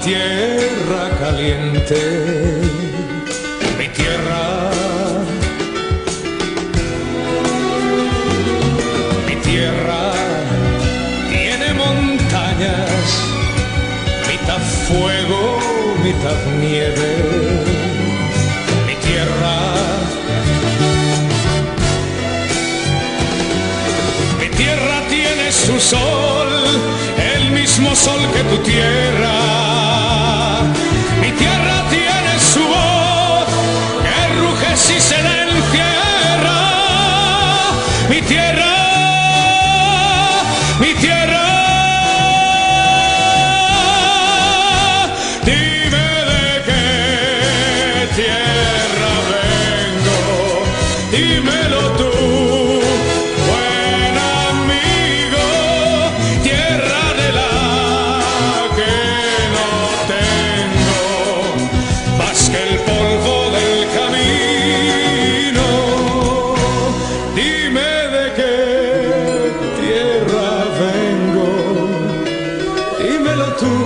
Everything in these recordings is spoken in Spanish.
tierra caliente, mi tierra, mi tierra tiene montañas, mitad fuego, mitad nieve, mi tierra, mi tierra tiene su sol, el mismo sol que tu tierra. Mi tierra tiene su voz, que ruge si se la encierra. Mi tierra, mi tierra. Dime de qué tierra vengo, dímelo tú. Tú,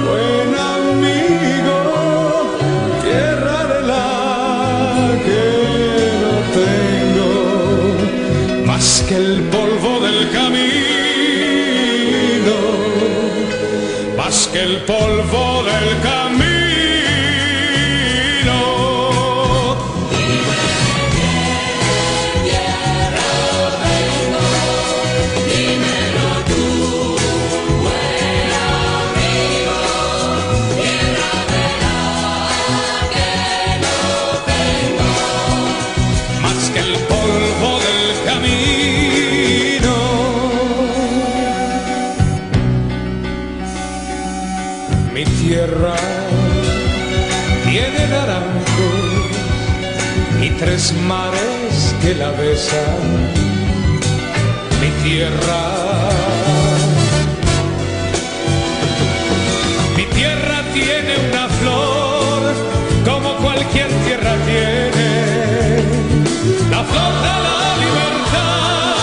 buen amigo, tierra de la que no tengo, más que el polvo del camino, más que el polvo del camino. Mi tierra tiene naranjos y 3 mares que la besan. Mi tierra, mi tierra tiene una flor como cualquier tierra tiene, la flor de la libertad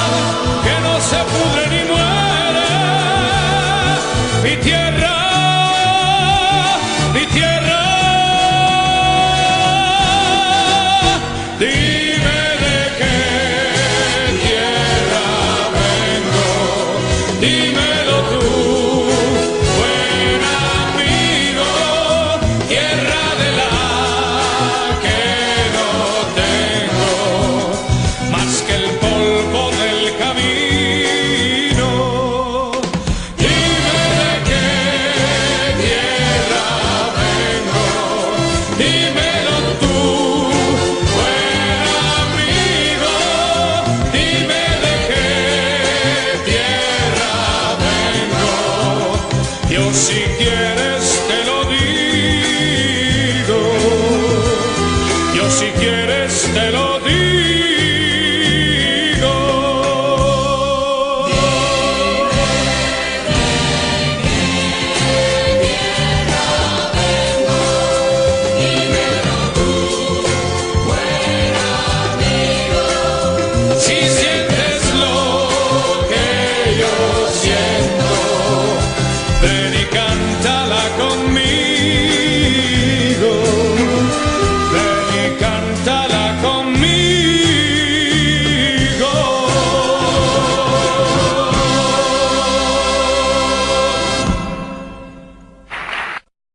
que no se pudre ni muere. Mi tierra, mi tierra, dime de qué tierra vengo, dímelo tú, buen amigo, tierra de la que no tengo, más que el polvo del camino. Dime de qué tierra vengo, dímelo tú, buen amigo, dime de qué tierra vengo. Yo si quieres te lo digo, yo si quieres te lo digo.